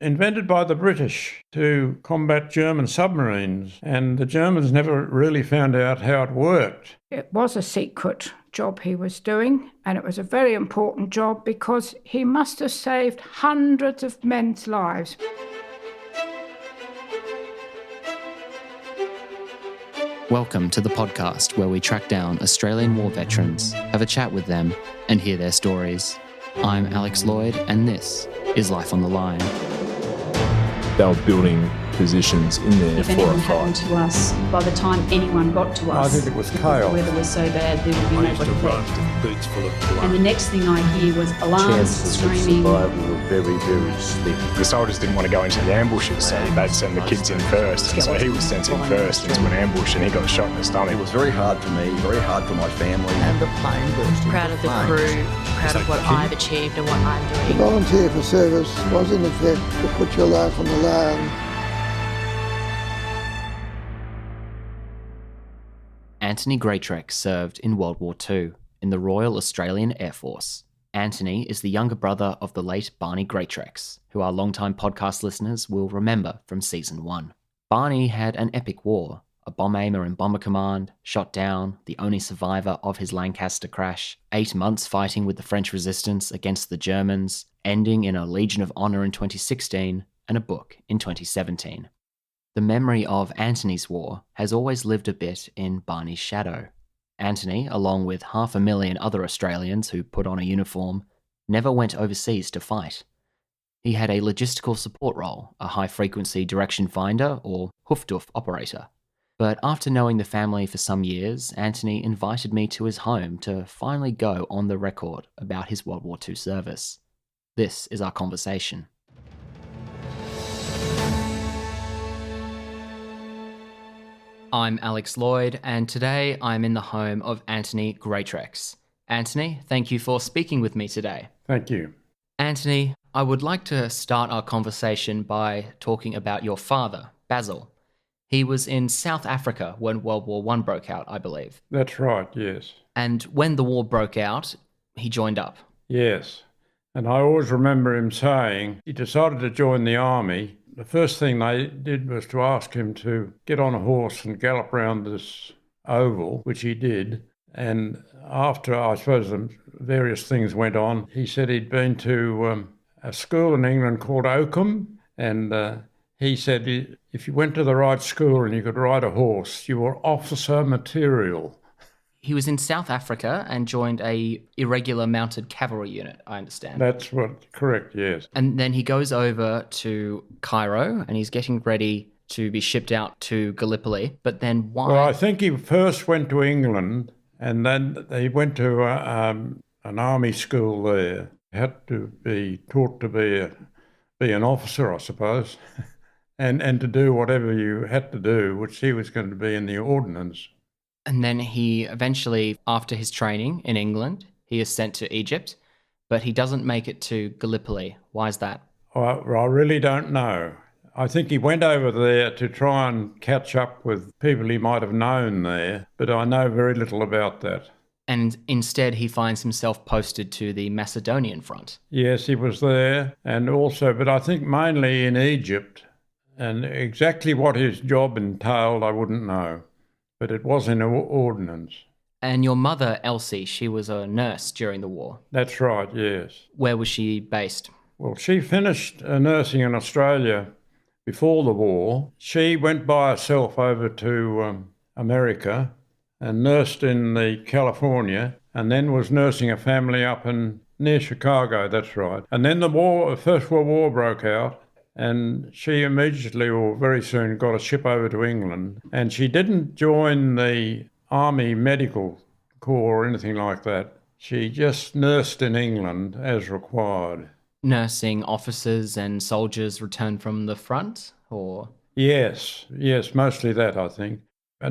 invented by the British to combat German submarines, and the Germans never really found out how it worked. It was a secret job he was doing, and it was a very important job because he must have saved hundreds of men's lives. Welcome to the podcast where we track down Australian war veterans, have a chat with them, and hear their stories. I'm Alex Lloyd, and this is Life on the Line. They were building positions in there if for anything a happened fight. to us, by the time anyone got to us, I think it was because chaos. the weather was so bad, there would be I used to nobody run left. with boots full of blood. And the next thing I hear was alarms, Chances of screaming. survival were very, very slim. The soldiers didn't want to go into the ambushes, so they'd send the kids in first. And so he was sent in first into an ambush and he got shot in the stomach. It was very hard for me, very hard for my family. And the plane burst into Proud of the flames. crew, proud of what I've achieved and what I'm To doing. volunteer for service was in effect to put your life on the line. Antony Greatrex served in World War II in the Royal Australian Air Force. Antony is the younger brother of the late Barney Greatrex, who our longtime podcast listeners will remember from Season 1. Barney had an epic war, a bomb aimer in Bomber Command, shot down, the only survivor of his Lancaster crash, 8 months fighting with the French resistance against the Germans, ending in a Legion of Honour in 2016 and a book in 2017. The memory of Antony's war has always lived a bit in Barney's shadow. Antony, along with 500,000 other Australians who put on a uniform, never went overseas to fight. He had a logistical support role, a high-frequency direction finder or Huff-Duff operator. But after knowing the family for some years, Antony invited me to his home to finally go on the record about his World War II service. This is our conversation. I'm Alex Lloyd, and today I'm in the home of Antony Greatrex. Antony, thank you for speaking with me today. Thank you. Antony, I would like to start our conversation by talking about your father, Basil. He was in South Africa when World War I broke out, I believe. That's right, yes. And when the war broke out, he joined up. Yes. And I always remember him saying he decided to join the army. The first thing they did was to ask him to get on a horse and gallop round this oval, which he did. And after, I suppose, the various things went on, he said he'd been to a school in England called Oakham, and he said if you went to the right school and you could ride a horse, you were officer material. He was in South Africa and joined a irregular mounted cavalry unit, I understand. That's correct, yes. And then he goes over to Cairo and he's getting ready to be shipped out to Gallipoli. But then why? Well, I think he first went to England and then he went to an army school there. He had to be taught to be an officer, I suppose, and to do whatever you had to do, which he was going to be in the ordnance. And then he eventually, after his training in England, he is sent to Egypt, but he doesn't make it to Gallipoli. Why is that? I really don't know. I think he went over there to try and catch up with people he might have known there, but I know very little about that. And instead he finds himself posted to the Macedonian front. Yes, he was there, and also, but I think mainly in Egypt, and exactly what his job entailed I wouldn't know. But it was in ordnance. And your mother, Elsie, she was a nurse during the war. That's right, yes. Where was she based? Well, she finished nursing in Australia before the war. She went by herself over to America and nursed in the California, and then was nursing a family up near Chicago, that's right. And then the First World War broke out, and she immediately or very soon got a ship over to England. And she didn't join the Army Medical Corps or anything like that. She just nursed in England as required. Nursing officers and soldiers returned from the front, or? Yes, mostly that, I think.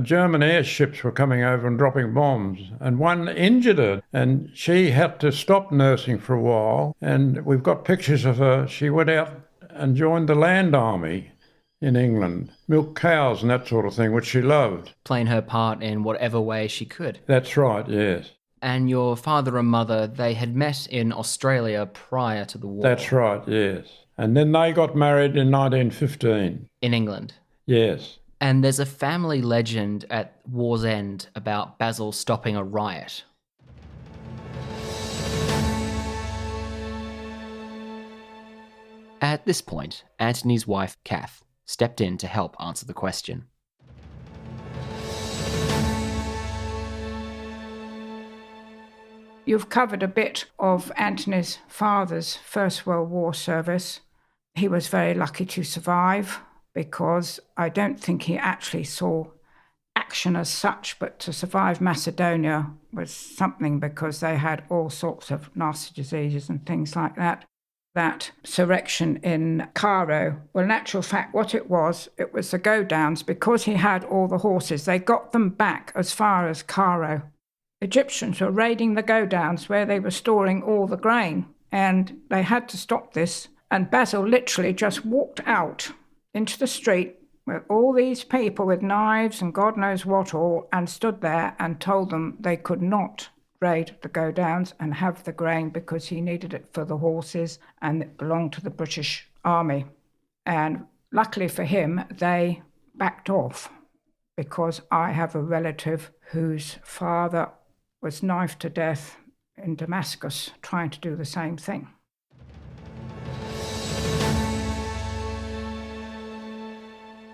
German airships were coming over and dropping bombs, and one injured her, and she had to stop nursing for a while. And we've got pictures of her. She went out and joined the land army in England, milked cows and that sort of thing, which she loved. Playing her part in whatever way she could. That's right, yes. And your father and mother, they had met in Australia prior to the war. That's right, yes. And then they got married in 1915. In England. Yes. And there's a family legend at war's end about Basil stopping a riot. At this point, Antony's wife, Kath, stepped in to help answer the question. You've covered a bit of Antony's father's First World War service. He was very lucky to survive because I don't think he actually saw action as such, but to survive Macedonia was something because they had all sorts of nasty diseases and things like that. That surrection in Cairo, well, in actual fact, what it was the go-downs. Because he had all the horses, they got them back as far as Cairo. Egyptians were raiding the go-downs where they were storing all the grain, and they had to stop this. And Basil literally just walked out into the street with all these people with knives and God knows what all, and stood there and told them they could not raid the go-downs and have the grain because he needed it for the horses and it belonged to the British Army. And luckily for him, they backed off because I have a relative whose father was knifed to death in Damascus trying to do the same thing.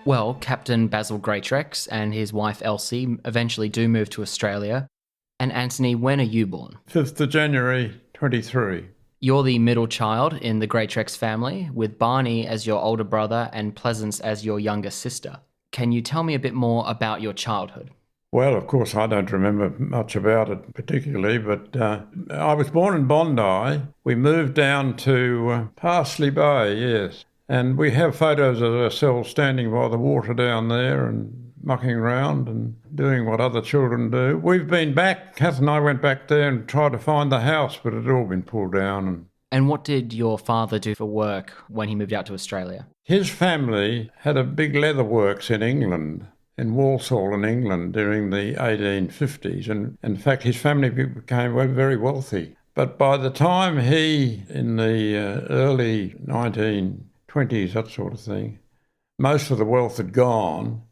Well, Captain Basil Greatrex and his wife Elsie eventually do move to Australia. And Antony, when are you born? 5th of January, 23. You're the middle child in the Greatrex family, with Barney as your older brother and Pleasance as your younger sister. Can you tell me a bit more about your childhood? Well, of course, I don't remember much about it particularly, but I was born in Bondi. We moved down to Parsley Bay, yes. And we have photos of ourselves standing by the water down there and mucking around and doing what other children do. We've been back, Kath and I went back there and tried to find the house, but it had all been pulled down. And what did your father do for work when he moved out to Australia? His family had a big leather works in England, in Walsall in England during the 1850s. And in fact, his family became very wealthy. But by the time he, in the early 1920s, that sort of thing, most of the wealth had gone.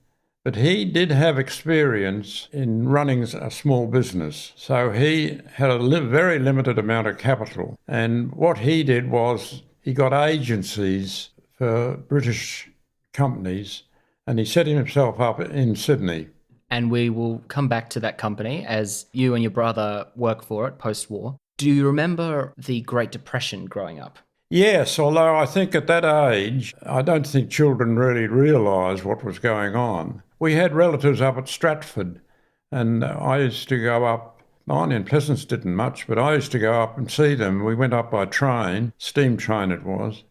But he did have experience in running a small business. So he had a very limited amount of capital. And what he did was he got agencies for British companies and he set himself up in Sydney. And we will come back to that company as you and your brother work for it post-war. Do you remember the Great Depression growing up? Yes, although I think at that age, I don't think children really realised what was going on. We had relatives up at Stratford, and I used to go up. Barney and Pleasance didn't much, but I used to go up and see them. We went up by train, steam train it was,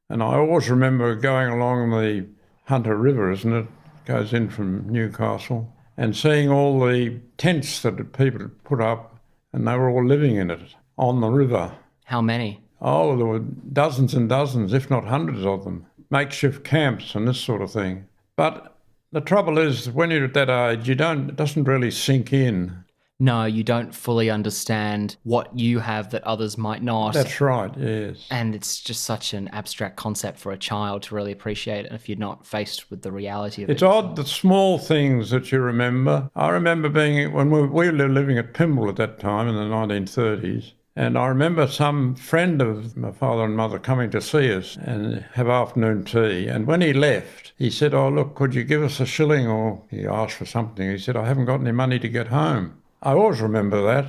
and I always remember going along the Hunter River, isn't it? It goes in from Newcastle, and seeing all the tents that people had put up, and they were all living in it on the river. How many? Oh, there were dozens and dozens, if not hundreds of them. Makeshift camps and this sort of thing. But the trouble is, when you're at that age, it doesn't really sink in. No, you don't fully understand what you have that others might not. That's right, yes. And it's just such an abstract concept for a child to really appreciate if you're not faced with the reality of it. It's odd, the small things that you remember. I remember when we were living at Pymble at that time in the 1930s. And I remember some friend of my father and mother coming to see us and have afternoon tea. And when he left, he said, "Oh, look, could you give us a shilling?" Or he asked for something. He said, "I haven't got any money to get home." I always remember that.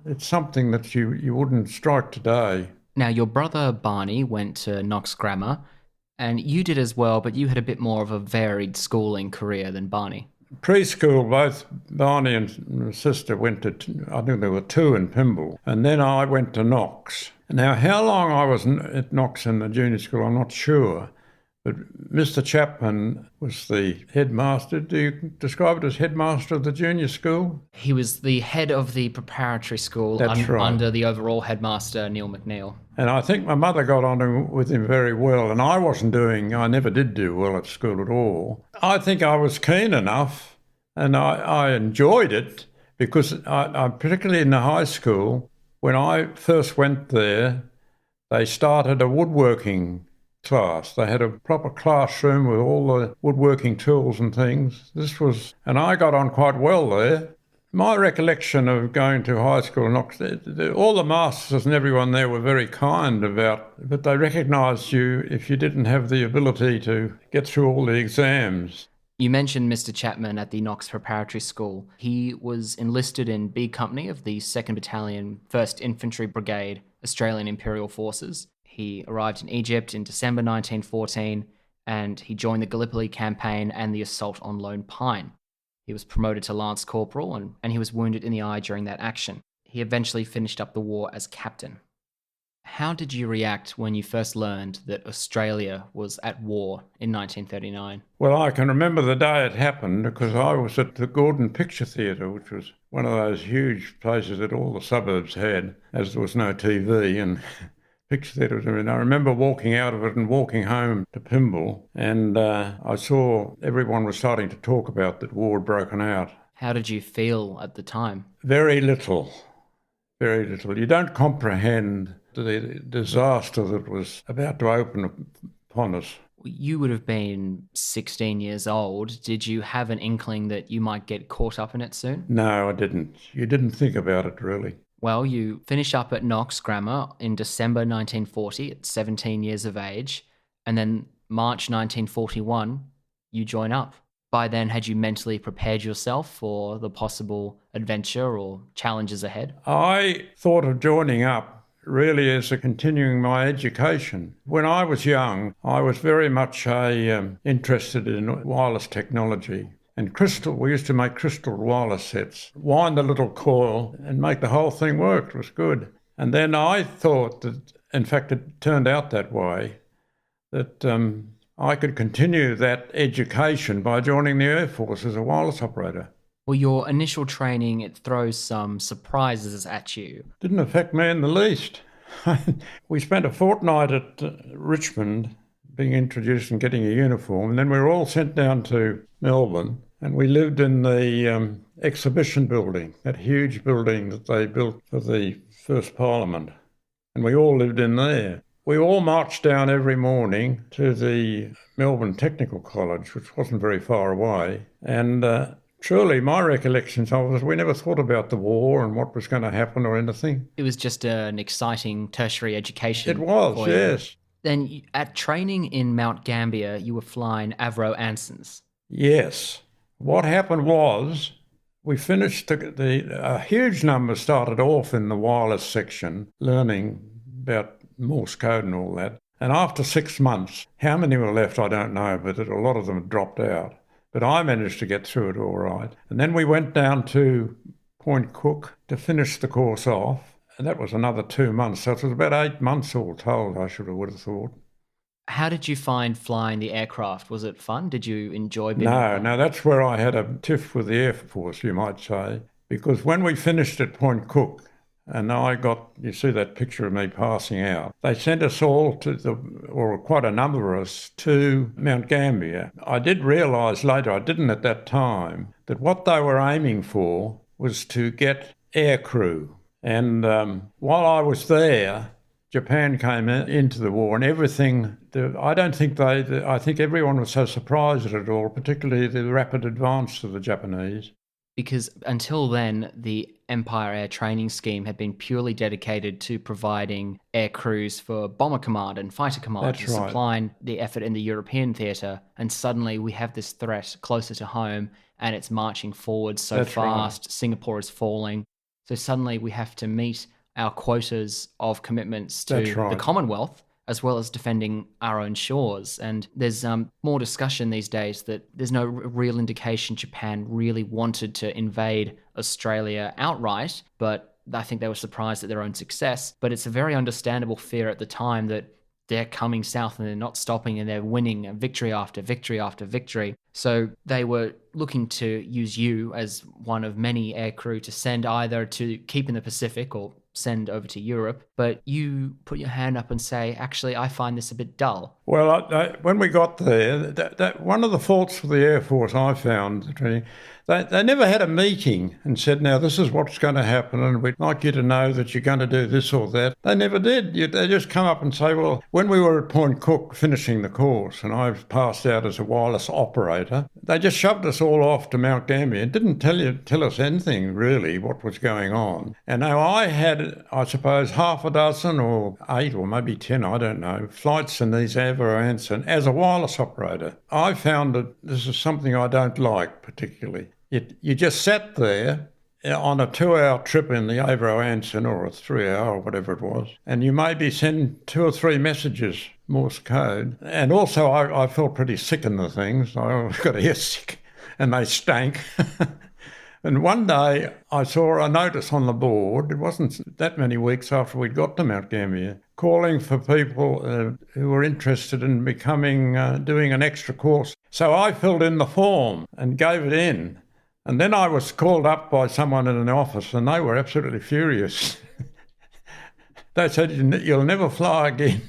It's something that you wouldn't strike today. Now, your brother Barney went to Knox Grammar, and you did as well, but you had a bit more of a varied schooling career than Barney. Preschool, both Barney and my sister went to, I think there were two in Pymble, and then I went to Knox. Now, how long I was at Knox in the junior school, I'm not sure, but Mr. Chapman was the headmaster. Do you describe it as headmaster of the junior school? He was the head of the preparatory school. That's right. Under the overall headmaster, Neil McNeil. And I think my mother got on with him very well, and I never did do well at school at all. I think I was keen enough, and I enjoyed it, because I particularly in the high school, when I first went there, they started a woodworking class. They had a proper classroom with all the woodworking tools and things. And I got on quite well there. My recollection of going to high school in Oxford, all the masters and everyone there were very kind but they recognised you if you didn't have the ability to get through all the exams. You mentioned Mr. Chapman at the Knox Preparatory School. He was enlisted in B Company of the 2nd Battalion, 1st Infantry Brigade, Australian Imperial Forces. He arrived in Egypt in December 1914, and he joined the Gallipoli Campaign and the assault on Lone Pine. He was promoted to Lance Corporal, and he was wounded in the eye during that action. He eventually finished up the war as captain. How did you react when you first learned that Australia was at war in 1939? Well, I can remember the day it happened because I was at the Gordon Picture Theatre, which was one of those huge places that all the suburbs had, as there was no TV and picture theatres. And I remember walking out of it and walking home to Pymble, and I saw everyone was starting to talk about that war had broken out. How did you feel at the time? Very little. Very little. You don't comprehend the disaster that was about to open upon us. You would have been 16 years old. Did you have an inkling that you might get caught up in it soon? No, I didn't. You didn't think about it, really. Well, you finish up at Knox Grammar in December 1940 at 17 years of age, and then March 1941, you join up. By then, had you mentally prepared yourself for the possible adventure or challenges ahead? I thought of joining up really as a continuing my education. When I was young, I was very much interested in wireless technology. And we used to make crystal wireless sets, wind the little coil and make the whole thing work. It was good. And then I thought that, in fact, it turned out that way, that I could continue that education by joining the Air Force as a wireless operator. Well, your initial training, it throws some surprises at you. Didn't affect me in the least. We spent a fortnight at Richmond being introduced and getting a uniform, and then we were all sent down to Melbourne, and we lived in the exhibition building, that huge building that they built for the first Parliament, and we all lived in there. We all marched down every morning to the Melbourne Technical College, which wasn't very far away, and truly, my recollections of it, we never thought about the war and what was going to happen or anything. It was just an exciting tertiary education. It was, yes. Then at training in Mount Gambier, you were flying Avro Ansons. Yes. What happened was we finished a huge number started off in the wireless section, learning about Morse code and all that. And after 6 months, how many were left, I don't know, but a lot of them had dropped out. But I managed to get through it all right. And then we went down to Point Cook to finish the course off. And that was another 2 months. So it was about 8 months all told, would have thought. How did you find flying the aircraft? Was it fun? Did you enjoy being No, that's where I had a tiff with the Air Force, you might say. Because when we finished at Point Cook, and you see that picture of me passing out, they sent us all or quite a number of us, to Mount Gambier. I did realise later, I didn't at that time, that what they were aiming for was to get air crew. And while I was there, Japan came into the war and everything. I think everyone was so surprised at it all, particularly the rapid advance of the Japanese. Because until then, the Empire Air Training Scheme had been purely dedicated to providing air crews for Bomber Command and Fighter Command, That's right. Supplying the effort in the European theatre. And suddenly we have this threat closer to home and it's marching forward so That's fast. Right. Singapore is falling. So suddenly we have to meet our quotas of commitments to the Commonwealth, as well as defending our own shores. And there's more discussion these days that there's no real indication Japan really wanted to invade Australia outright, but I think they were surprised at their own success. But it's a very understandable fear at the time that they're coming south and they're not stopping and they're winning victory after victory after victory. So they were looking to use you as one of many aircrew to send either to keep in the Pacific or send over to Europe. But you put your hand up and say, actually, I find this a bit dull. Well, when we got there, that one of the faults for the Air Force I found, they never had a meeting and said, now this is what's going to happen and we'd like you to know that you're going to do this or that. They never did. They just come up and say, well, when we were at Point Cook finishing the course and I passed out as a wireless operator, they just shoved us all off to Mount Gambier and didn't tell us anything really what was going on. And now I had, I suppose, half a dozen or 8 or maybe 10, I don't know, flights in these Avro and as a wireless operator. I found that this is something I don't like particularly. You just sat there on a 2-hour trip in the Avro Anson or a 3-hour or whatever it was, and you maybe send 2 or 3 messages, Morse code. And also I felt pretty sick in the things. I got air sick and they stank. And one day I saw a notice on the board, it wasn't that many weeks after we'd got to Mount Gambier, calling for people who were interested in doing an extra course. So I filled in the form and gave it in. And then I was called up by someone in an office and they were absolutely furious. They said, you'll never fly again.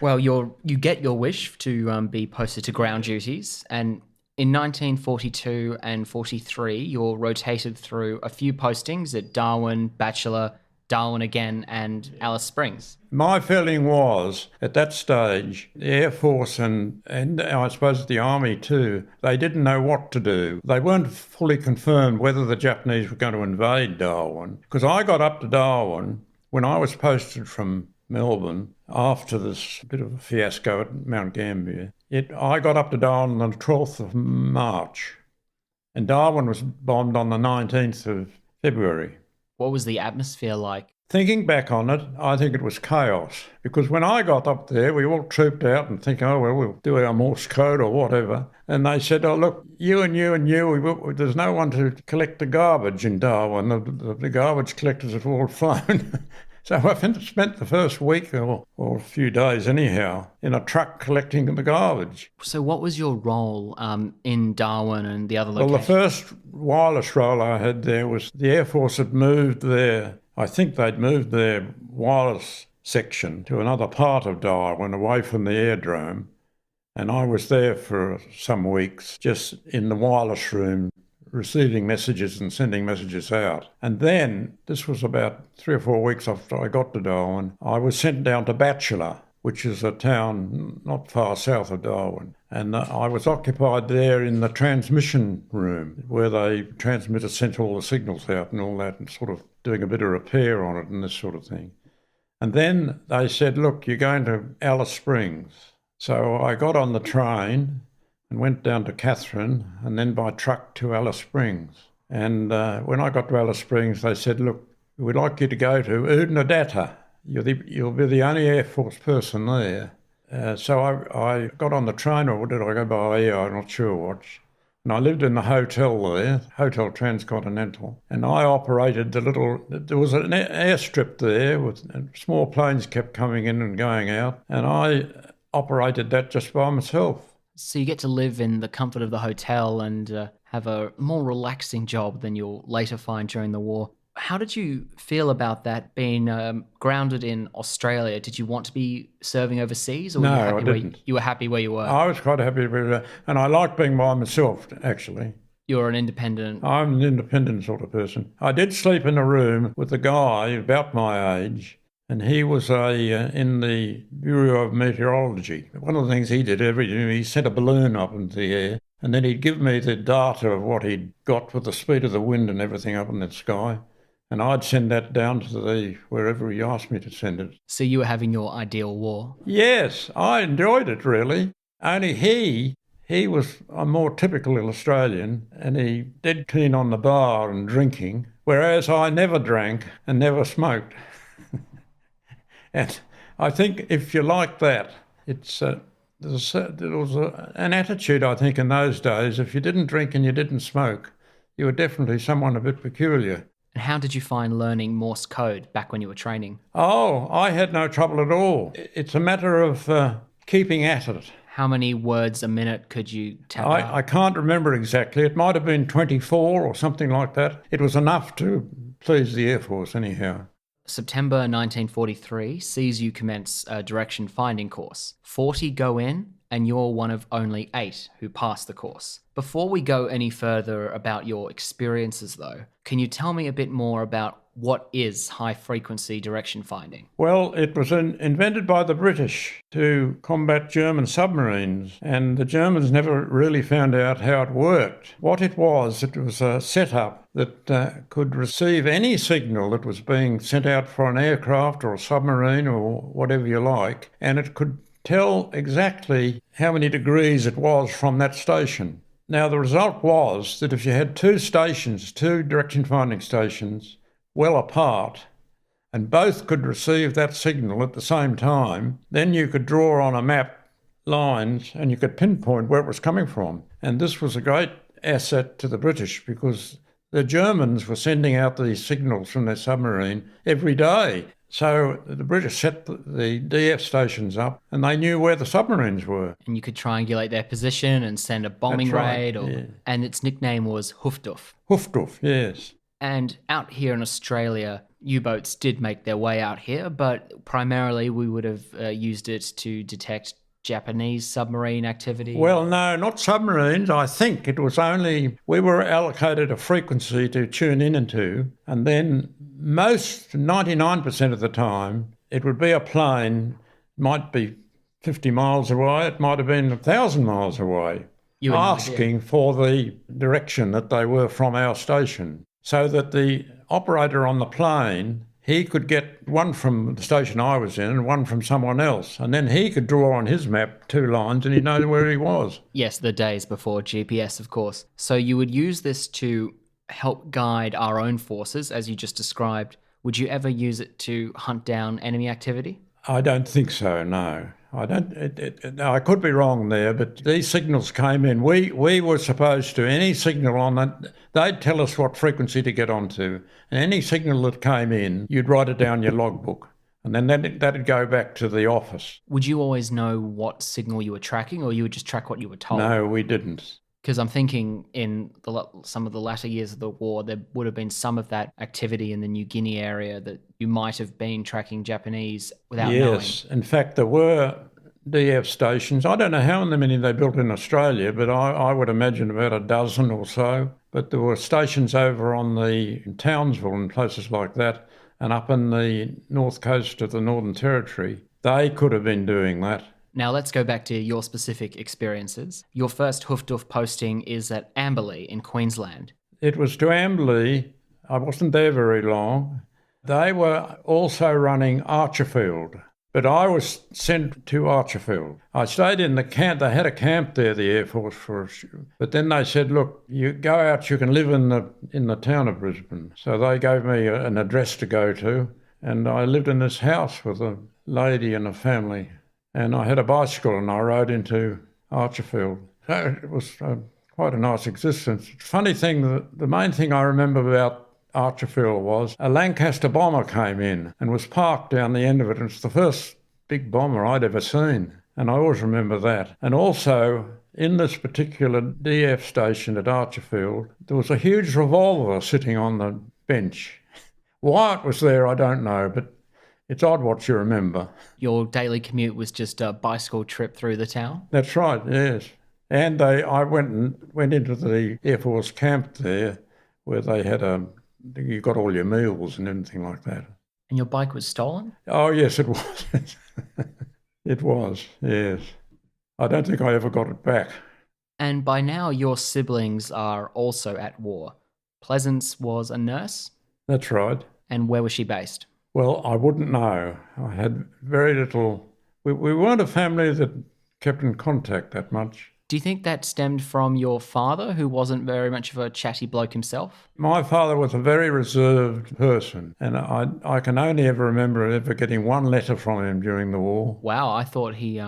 Well, you get your wish to be posted to ground duties, and in 1942 and 43, you're rotated through a few postings at Darwin, Batchelor, Darwin again, and Alice Springs. My feeling was, at that stage, the Air Force and I suppose the Army too, they didn't know what to do. They weren't fully confirmed whether the Japanese were going to invade Darwin. Because I got up to Darwin when I was posted from Melbourne after this bit of a fiasco at Mount Gambier. I got up to Darwin on the 12th of March, and Darwin was bombed on the 19th of February. What was the atmosphere like? Thinking back on it, I think it was chaos. Because when I got up there, we all trooped out and think, oh, well, we'll do our Morse code or whatever. And they said, oh, look, you and you and you, there's no one to collect the garbage in Darwin. The garbage collectors have all flown. So I spent the first week or a few days anyhow in a truck collecting the garbage. So what was your role in Darwin and the other locations? Well, the first wireless role I had there was the Air Force had moved I think they'd moved their wireless section to another part of Darwin, away from the aerodrome. And I was there for some weeks, just in the wireless room, receiving messages and sending messages out. And then, this was about 3 or 4 weeks after I got to Darwin, I was sent down to Batchelor, which is a town not far south of Darwin. And I was occupied there in the transmission room, where they transmitter sent all the signals out and all that, and sort of doing a bit of repair on it and this sort of thing. And then they said, look, you're going to Alice Springs. So I got on the train and went down to Katherine and then by truck to Alice Springs. And when I got to Alice Springs, they said, look, we'd like you to go to Oodnadatta. You'll be the only Air Force person there. So I got on the train, or did I go by air? I'm not sure which. And I lived in the hotel there, Hotel Transcontinental, and I operated there was an airstrip there with small planes kept coming in and going out, and I operated that just by myself. So you get to live in the comfort of the hotel and have a more relaxing job than you'll later find during the war. How did you feel about that, being grounded in Australia? Did you want to be serving overseas, or no, I didn't. You were happy where you were? I was quite happy where I was, and I liked being by myself, actually. You're an independent? I'm an independent sort of person. I did sleep in a room with a guy about my age, and he was in the Bureau of Meteorology. One of the things he did every day, he sent a balloon up into the air, and then he'd give me the data of what he'd got with the speed of the wind and everything up in the sky. And I'd send that down to wherever he asked me to send it. So you were having your ideal war? Yes, I enjoyed it really. Only he was a more typical Australian, and he dead keen on the bar and drinking, whereas I never drank and never smoked. And I think if you like that, there was an attitude, I think, in those days. If you didn't drink and you didn't smoke, you were definitely someone a bit peculiar. And how did you find learning Morse code back when you were training? Oh, I had no trouble at all. It's a matter of keeping at it. How many words a minute could you tap out? I can't remember exactly. It might have been 24 or something like that. It was enough to please the Air Force anyhow. September 1943 sees you commence a direction finding course. 40 go in, and you're one of only 8 who pass the course. Before we go any further about your experiences, though, can you tell me a bit more about what is high-frequency direction finding? Well, it was invented by the British to combat German submarines, and the Germans never really found out how it worked. What it was a setup that could receive any signal that was being sent out for an aircraft or a submarine or whatever you like, and it could tell exactly how many degrees it was from that station. Now, the result was that if you had 2 stations, 2 direction finding stations, well apart, and both could receive that signal at the same time, then you could draw on a map lines and you could pinpoint where it was coming from. And this was a great asset to the British because the Germans were sending out these signals from their submarine every day. So the British set the DF stations up and they knew where the submarines were. And you could triangulate their position and send a bombing raid. And its nickname was Huff-Duff. Huff-Duff, yes. And out here in Australia, U-boats did make their way out here, but primarily we would have used it to detect Japanese submarine activity. Well, no, not submarines. I think it was only, we were allocated a frequency to tune in into, and then most, 99% of the time, it would be a plane, might be 50 miles away, it might have been 1,000 miles away, asking for the direction that they were from our station. So that the operator on the plane, he could get one from the station I was in and one from someone else. And then he could draw on his map 2 lines and he'd know where he was. Yes, the days before GPS, of course. So you would use this to help guide our own forces, as you just described. Would you ever use it to hunt down enemy activity? I don't think so, no. I could be wrong there, but these signals came in. We were supposed to, any signal on that, they'd tell us what frequency to get onto. And any signal that came in, you'd write it down your logbook. And then that'd go back to the office. Would you always know what signal you were tracking, or you would just track what you were told? No, we didn't. Because I'm thinking in some of the latter years of the war, there would have been some of that activity in the New Guinea area that you might have been tracking Japanese without knowing. Yes, in fact, there were DF stations. I don't know how many they built in Australia, but I would imagine about a dozen or so. But there were stations over in Townsville and places like that, and up in the north coast of the Northern Territory. They could have been doing that. Now let's go back to your specific experiences. Your first Huff-Duff posting is at Amberley in Queensland. It was to Amberley. I wasn't there very long. They were also running Archerfield, but I was sent to Archerfield. I stayed in the camp. They had a camp there, the Air Force, but then they said, look, you go out, you can live in the town of Brisbane. So they gave me an address to go to, and I lived in this house with a lady and a family. And I had a bicycle and I rode into Archerfield. So it was quite a nice existence. Funny thing, the main thing I remember about Archerfield was a Lancaster bomber came in and was parked down the end of it. And it's the first big bomber I'd ever seen. And I always remember that. And also, in this particular DF station at Archerfield, there was a huge revolver sitting on the bench. Why it was there, I don't know, but it's odd what you remember. Your daily commute was just a bicycle trip through the town? That's right, yes. And I went into the Air Force camp there where they had you got all your meals and everything like that. And your bike was stolen? Oh, yes, it was. It was, yes. I don't think I ever got it back. And by now your siblings are also at war. Pleasance was a nurse? That's right. And where was she based? Well, I wouldn't know. I had very little. We weren't a family that kept in contact that much. Do you think that stemmed from your father, who wasn't very much of a chatty bloke himself? My father was a very reserved person, and I can only ever remember ever getting one letter from him during the war. Wow, I thought he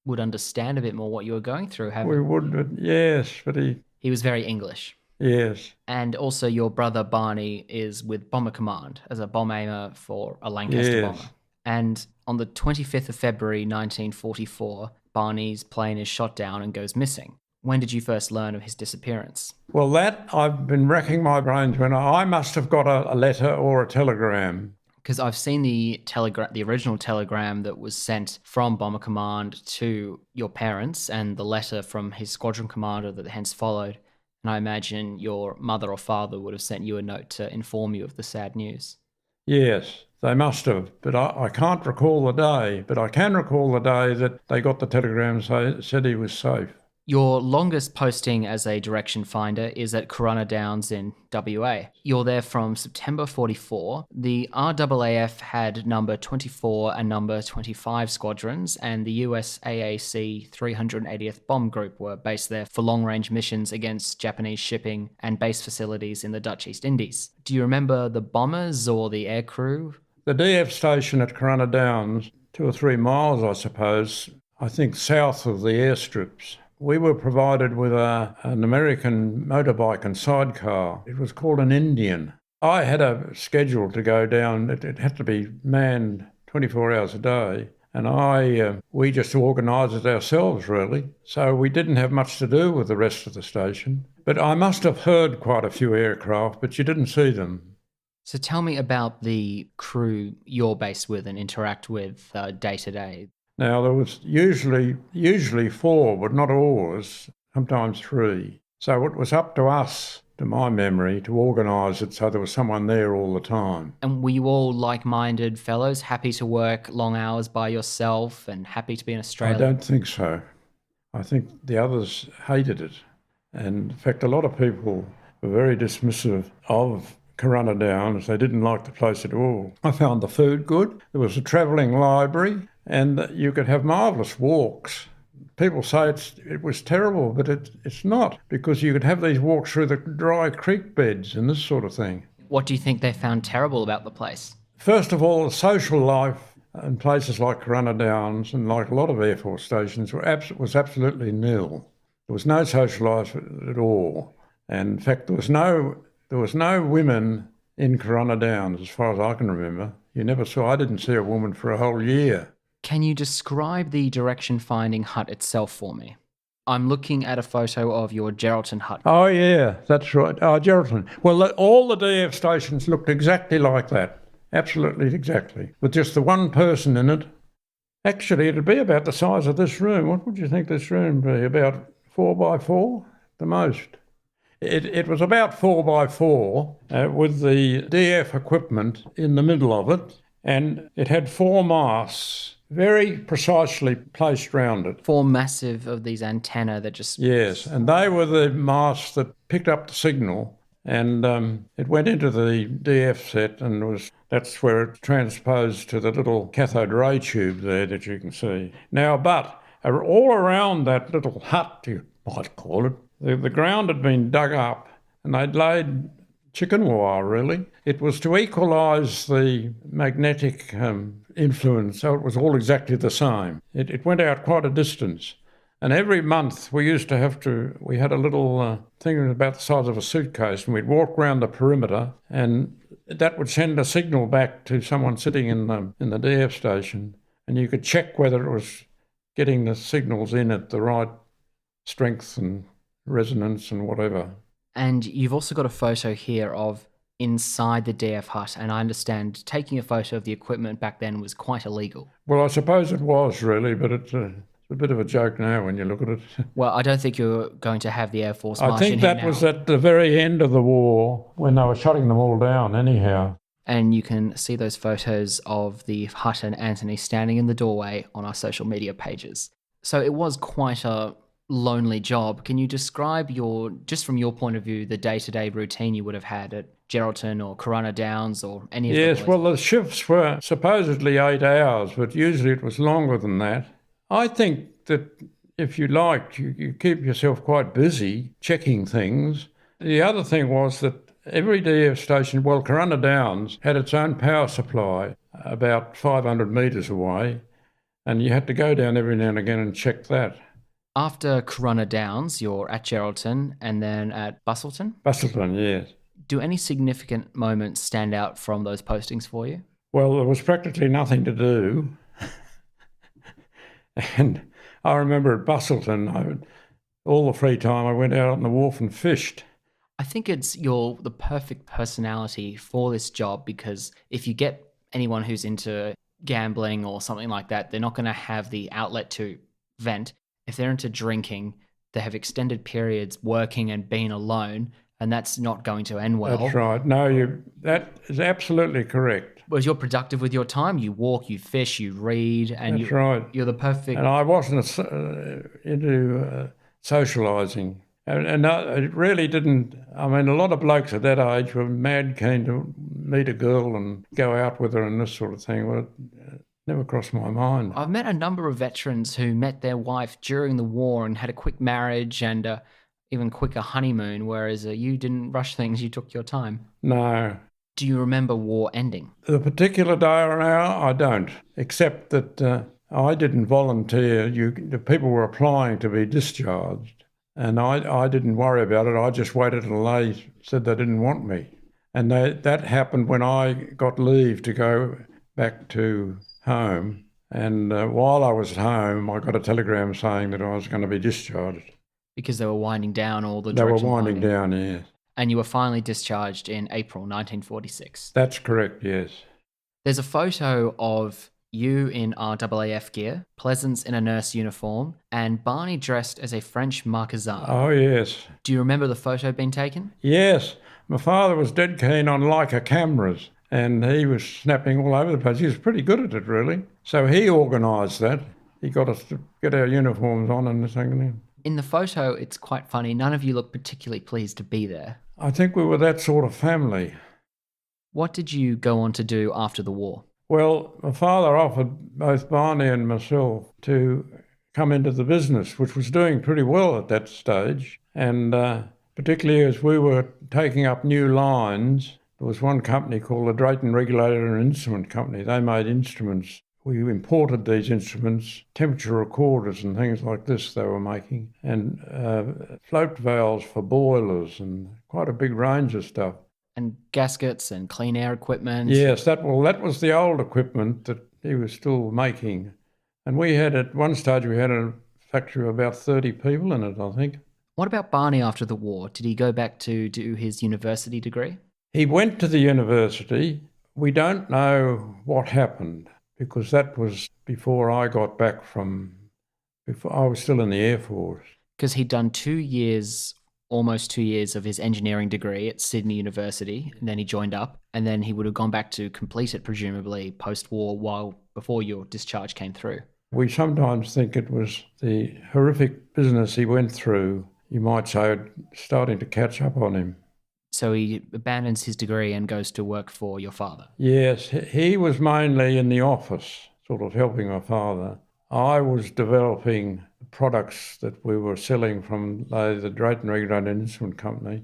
would understand a bit more what you were going through. We would, but yes, but he was very English. Yes. And also your brother Barney is with Bomber Command as a bomb aimer for a Lancaster bomber. And on the 25th of February 1944, Barney's plane is shot down and goes missing. When did you first learn of his disappearance? Well, that I've been racking my brains when I must have got a letter or a telegram Because I've seen the original telegram that was sent from Bomber Command to your parents and the letter from his squadron commander that hence followed. And I imagine your mother or father would have sent you a note to inform you of the sad news. Yes, they must have, but I can't recall the day, but I can recall the day that they got the telegram said he was safe. Your longest posting as a direction finder is at Corunna Downs in WA. You're there from September 44. The RAAF had number 24 and number 25 squadrons, and the USAAC 380th Bomb Group were based there for long-range missions against Japanese shipping and base facilities in the Dutch East Indies. Do you remember the bombers or the aircrew? The DF station at Corunna Downs, 2 or 3 miles, I suppose, I think south of the airstrips. We were provided with an American motorbike and sidecar. It was called an Indian. I had a schedule to go down. It had to be manned 24 hours a day. And we just organised it ourselves, really. So we didn't have much to do with the rest of the station. But I must have heard quite a few aircraft, but you didn't see them. So tell me about the crew you're based with and interact with day to day. Now, there was usually 4, but not always, sometimes 3. So it was up to us, to my memory, to organise it so there was someone there all the time. And were you all like-minded fellows, happy to work long hours by yourself and happy to be in Australia? I don't think so. I think the others hated it. And in fact, a lot of people were very dismissive of Corunna Downs. They didn't like the place at all. I found the food good. There was a travelling library. And you could have marvellous walks. People say it was terrible, but it's not, because you could have these walks through the dry creek beds and this sort of thing. What do you think they found terrible about the place? First of all, the social life in places like Corunna Downs and like a lot of Air Force stations was absolutely nil. There was no social life at all. And in fact, there was no women in Corunna Downs, as far as I can remember. I didn't see a woman for a whole year. Can you describe the direction-finding hut itself for me? I'm looking at a photo of your Geraldton hut. Oh, yeah, that's right. Oh, Geraldton. Well, all the DF stations looked exactly like that. Absolutely exactly. With just the one person in it. Actually, it'd be about the size of this room. What would you think this room would be? About 4 by 4? The most. It was about 4 by 4 with the DF equipment in the middle of it. And it had 4 masts very precisely placed round it. 4 massive of these antennae that just... Yes, and they were the masts that picked up the signal, and it went into the DF set, and that's where it transposed to the little cathode ray tube there that you can see. Now, but all around that little hut, you might call it, the ground had been dug up, and they'd laid chicken wire, really. It was to equalise the magnetic influence, so it was all exactly the same. It went out quite a distance. And every month we had a little thing about the size of a suitcase, and we'd walk around the perimeter, and that would send a signal back to someone sitting in the DF station, and you could check whether it was getting the signals in at the right strength and resonance and whatever. And you've also got a photo here of inside the DF hut, and I understand taking a photo of the equipment back then was quite illegal. Well, I suppose it was, really, but it's a bit of a joke now when you look at it. Well, I don't think you're going to have the Air Force march in here now. I think that was at the very end of the war when they were shutting them all down anyhow. And you can see those photos of the hut and Antony standing in the doorway on our social media pages. So it was quite a lonely job. Can you describe just from your point of view, the day-to-day routine you would have had at Geraldton or Corunna Downs or any of Yes, well, the shifts were supposedly 8 hours, but usually it was longer than that. I think that if you liked, you keep yourself quite busy checking things. The other thing was that every DF station, well, Corunna Downs had its own power supply about 500 metres away, and you had to go down every now and again and check that. After Corunna Downs, you're at Geraldton and then at Busselton? Busselton, yes. Do any significant moments stand out from those postings for you? Well, there was practically nothing to do. And I remember at Busselton, all the free time I went out on the wharf and fished. I think it's the perfect personality for this job, because if you get anyone who's into gambling or something like that, they're not going to have the outlet to vent. If they're into drinking, they have extended periods working and being alone, and that's not going to end well. That's right. No, that is absolutely correct. Whereas you're productive with your time. You walk, you fish, you read, and That's right. You're the perfect... And I wasn't into socialising. And it really didn't... I mean, a lot of blokes at that age were mad keen to meet a girl and go out with her and this sort of thing. Well, it never crossed my mind. I've met a number of veterans who met their wife during the war and had a quick marriage and even quicker honeymoon, whereas you didn't rush things, you took your time. No. Do you remember war ending? The particular day or hour, I don't, except that I didn't volunteer. The people were applying to be discharged, and I didn't worry about it. I just waited until they said they didn't want me. And that happened when I got leave to go back to home. And while I was at home, I got a telegram saying that I was going to be discharged. Because they were winding down all the They were direction winding down, yes. And you were finally discharged in April 1946. That's correct, yes. There's a photo of you in RAAF gear, Pleasance in a nurse uniform, and Barney dressed as a French marquisat. Oh, yes. Do you remember the photo being taken? Yes. My father was dead keen on Leica cameras, and he was snapping all over the place. He was pretty good at it, really. So he organised that. He got us to get our uniforms on and everything. In the photo, it's quite funny. None of you look particularly pleased to be there. I think we were that sort of family. What did you go on to do after the war? Well, my father offered both Barney and myself to come into the business, which was doing pretty well at that stage. And particularly as we were taking up new lines, there was one company called the Drayton Regulator and Instrument Company. They made instruments. We imported these instruments, temperature recorders and things like this they were making, and float valves for boilers and quite a big range of stuff. And gaskets and clean air equipment. Yes, that was the old equipment that he was still making. And we had, at one stage, we had a factory of about 30 people in it, I think. What about Barney after the war? Did he go back to do his university degree? He went to the university. We don't know what happened, because that was before I got back before I was still in the Air Force. Because he'd done almost 2 years of his engineering degree at Sydney University, and then he joined up, and then he would have gone back to complete it, presumably, post-war, before your discharge came through. We sometimes think it was the horrific business he went through, you might say, starting to catch up on him. So he abandons his degree and goes to work for your father? Yes, he was mainly in the office, sort of helping my father. I was developing the products that we were selling from the Drayton Regulator Instrument Company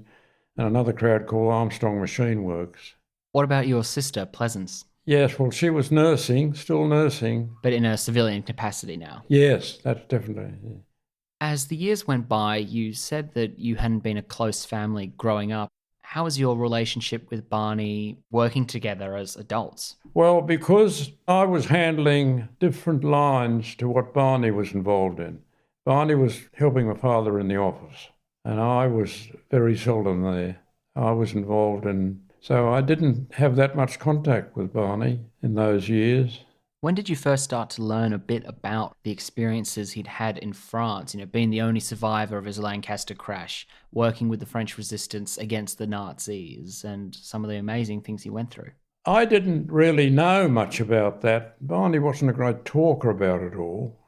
and another crowd called Armstrong Machine Works. What about your sister, Pleasance? Yes, well, she was nursing, still nursing. But in a civilian capacity now? Yes, that's definitely. Yeah. As the years went by, you said that you hadn't been a close family growing up. How was your relationship with Barney working together as adults? Well, because I was handling different lines to what Barney was involved in. Barney was helping my father in the office, and I was very seldom there. I was involved in... So I didn't have that much contact with Barney in those years. When did you first start to learn a bit about the experiences he'd had in France, being the only survivor of his Lancaster crash, working with the French resistance against the Nazis, and some of the amazing things he went through? I didn't really know much about that. Barney wasn't a great talker about it all.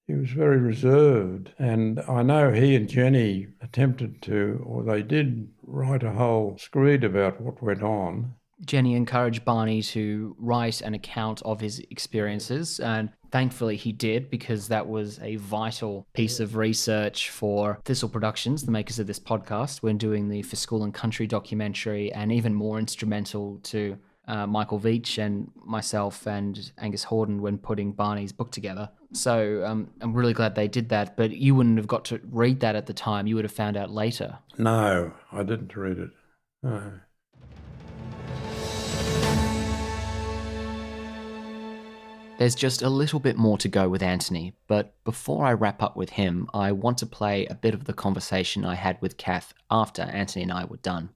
He was very reserved, and I know he and Jenny attempted to, or they did, write a whole screed about what went on. Jenny encouraged Barney to write an account of his experiences, and thankfully he did, because that was a vital piece of research for Thistle Productions, the makers of this podcast, when doing the For School and Country documentary, and even more instrumental to Michael Veitch and myself and Angus Horden when putting Barney's book together. So I'm really glad they did that, but you wouldn't have got to read that at the time. You would have found out later. No, I didn't read it. No. There's just a little bit more to go with Antony, but before I wrap up with him, I want to play a bit of the conversation I had with Kath after Antony and I were done.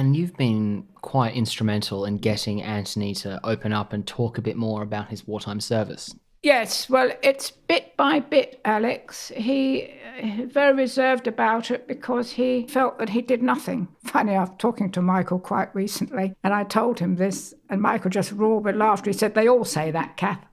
And you've been quite instrumental in getting Antony to open up and talk a bit more about his wartime service. Yes, well, it's bit by bit, Alex. He's very reserved about it because he felt that he did nothing. Funny, I was talking to Michael quite recently, and I told him this, and Michael just roared with laughter. He said, "They all say that, Kath."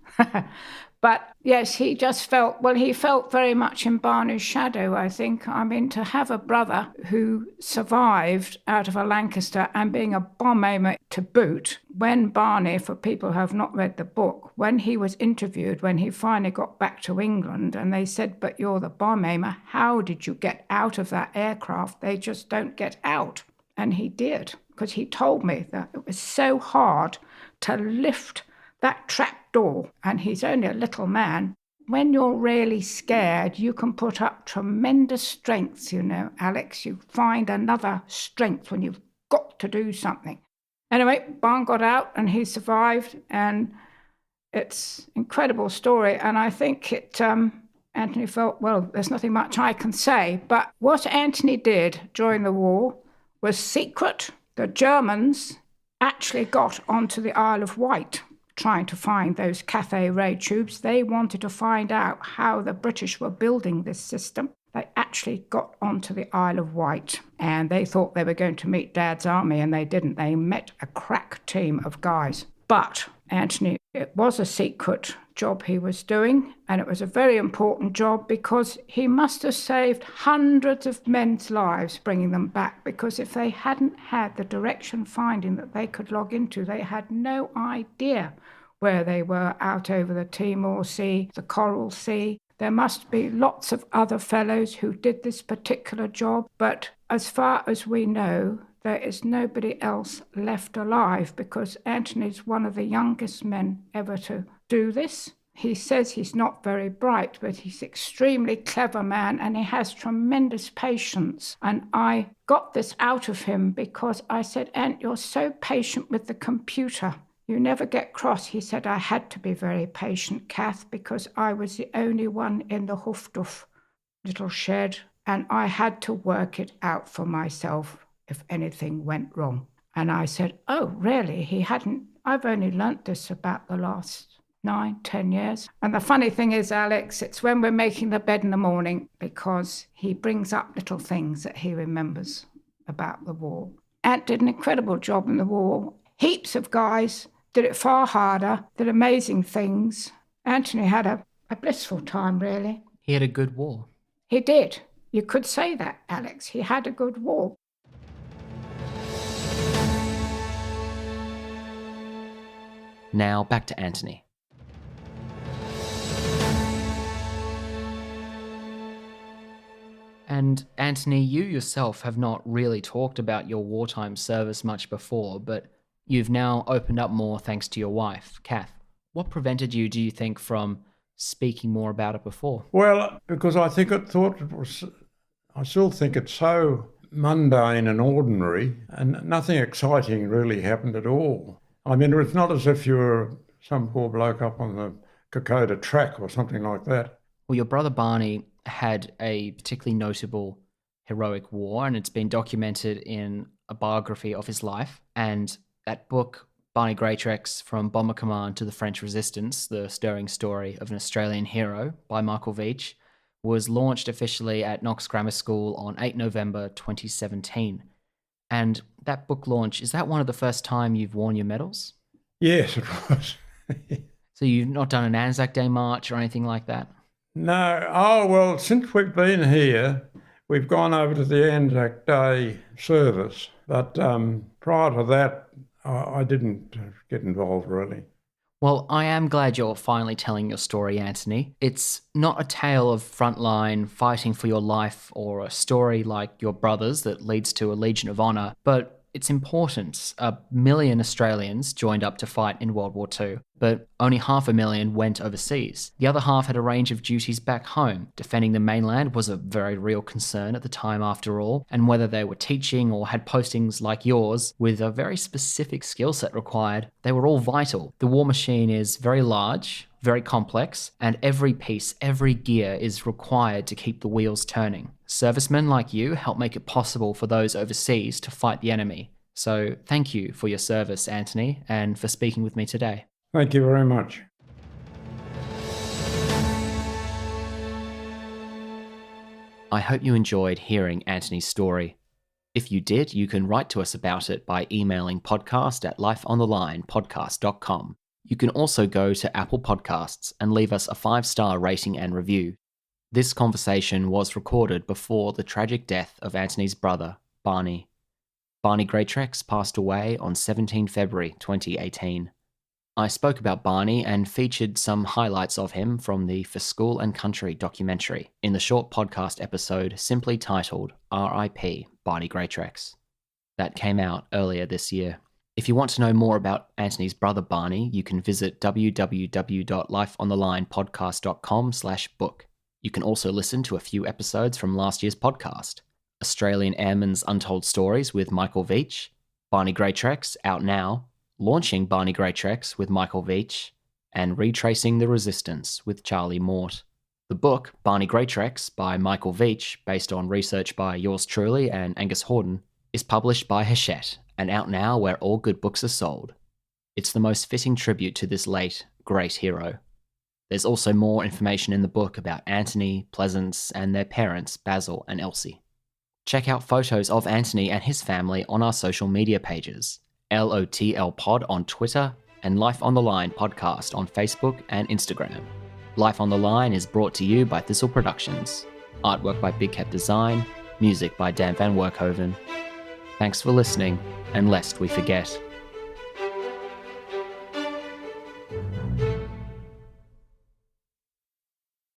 But yes, he just felt, well, he felt very much in Barney's shadow, I think. I mean, to have a brother who survived out of a Lancaster and being a bomb aimer to boot, when Barney, for people who have not read the book, when he was interviewed, when he finally got back to England, and they said, "But you're the bomb aimer, how did you get out of that aircraft? They just don't get out." And he did, because he told me that it was so hard to lift that trap door, and he's only a little man. When you're really scared, you can put up tremendous strengths, you know, Alex. You find another strength when you've got to do something. Anyway, Barn got out and he survived, and it's an incredible story. And I think Antony felt, well, there's nothing much I can say. But what Antony did during the war was secret. The Germans actually got onto the Isle of Wight trying to find those Cathay ray tubes. They wanted to find out how the British were building this system. They actually got onto the Isle of Wight, and they thought they were going to meet Dad's army, and they didn't. They met a crack team of guys. But Antony, it was a secret job he was doing, and it was a very important job because he must have saved hundreds of men's lives bringing them back, because if they hadn't had the direction finding that they could log into, they had no idea where they were out over the Timor Sea, the Coral Sea. There must be lots of other fellows who did this particular job, but as far as we know, there is nobody else left alive, because Antony's one of the youngest men ever to do this. He says he's not very bright, but he's an extremely clever man, and he has tremendous patience. And I got this out of him because I said, "Ant, you're so patient with the computer. You never get cross." He said, "I had to be very patient, Kath, because I was the only one in the Huff-Duff little shed, and I had to work it out for myself if anything went wrong." And I said, "Oh, really?" I've only learnt this about the last 9-10 years. And the funny thing is, Alex, it's when we're making the bed in the morning, because he brings up little things that he remembers about the war. Ant did an incredible job in the war. Heaps of guys did it far harder, did amazing things. Antony had a blissful time, really. He had a good war. He did. You could say that, Alex. He had a good war. Now back to Antony. And Antony, you yourself have not really talked about your wartime service much before, but you've now opened up more thanks to your wife, Kath. What prevented you, do you think, from speaking more about it before? Well, because I still think it's so mundane and ordinary, and nothing exciting really happened at all. I mean, it's not as if you were some poor bloke up on the Kokoda track or something like that. Well, your brother Barney had a particularly notable heroic war, and it's been documented in a biography of his life. And that book, Barney Greatrex, From Bomber Command to the French Resistance, the stirring story of an Australian hero by Michael Veitch, was launched officially at Knox Grammar School on 8 November 2017. And that book launch, is that one of the first time you've worn your medals? Yes, it was. So you've not done an Anzac Day march or anything like that? No. Oh, well, since we've been here, we've gone over to the Anzac Day service. But prior to that, I didn't get involved, really. Well, I am glad you're finally telling your story, Antony. It's not a tale of frontline fighting for your life or a story like your brother's that leads to a Legion of Honour, but it's important. 1 million Australians joined up to fight in World War II, but only 500,000 went overseas. The other half had a range of duties back home. Defending the mainland was a very real concern at the time, after all, and whether they were teaching or had postings like yours with a very specific skill set required, they were all vital. The war machine is very large, very complex, and every piece, every gear is required to keep the wheels turning. Servicemen like you help make it possible for those overseas to fight the enemy. So thank you for your service, Antony, and for speaking with me today. Thank you very much. I hope you enjoyed hearing Antony's story. If you did, you can write to us about it by emailing podcast@lifeonthelinepodcast.com. You can also go to Apple Podcasts and leave us a 5-star rating and review. This conversation was recorded before the tragic death of Antony's brother, Barney. Barney Greatrex passed away on 17 February 2018. I spoke about Barney and featured some highlights of him from the For School and Country documentary in the short podcast episode simply titled R.I.P. Barney Greatrex. That came out earlier this year. If you want to know more about Antony's brother Barney, you can visit www.lifeonthelinepodcast.com/book. You can also listen to a few episodes from last year's podcast: Australian Airmen's Untold Stories with Michael Veitch, Barney Greatrex, out now, Launching Barney Greatrex with Michael Veitch, and Retracing the Resistance with Charlie Mort. The book, Barney Greatrex, by Michael Veitch, based on research by yours truly and Angus Horden, is published by Hachette and out now where all good books are sold. It's the most fitting tribute to this late, great hero. There's also more information in the book about Antony, Pleasance, and their parents, Basil and Elsie. Check out photos of Antony and his family on our social media pages, LOTL Pod on Twitter and Life on the Line Podcast on Facebook and Instagram. Life on the Line is brought to you by Thistle Productions. Artwork by Big Cat Design, music by Dan Van Werkhoven. Thanks for listening, and lest we forget,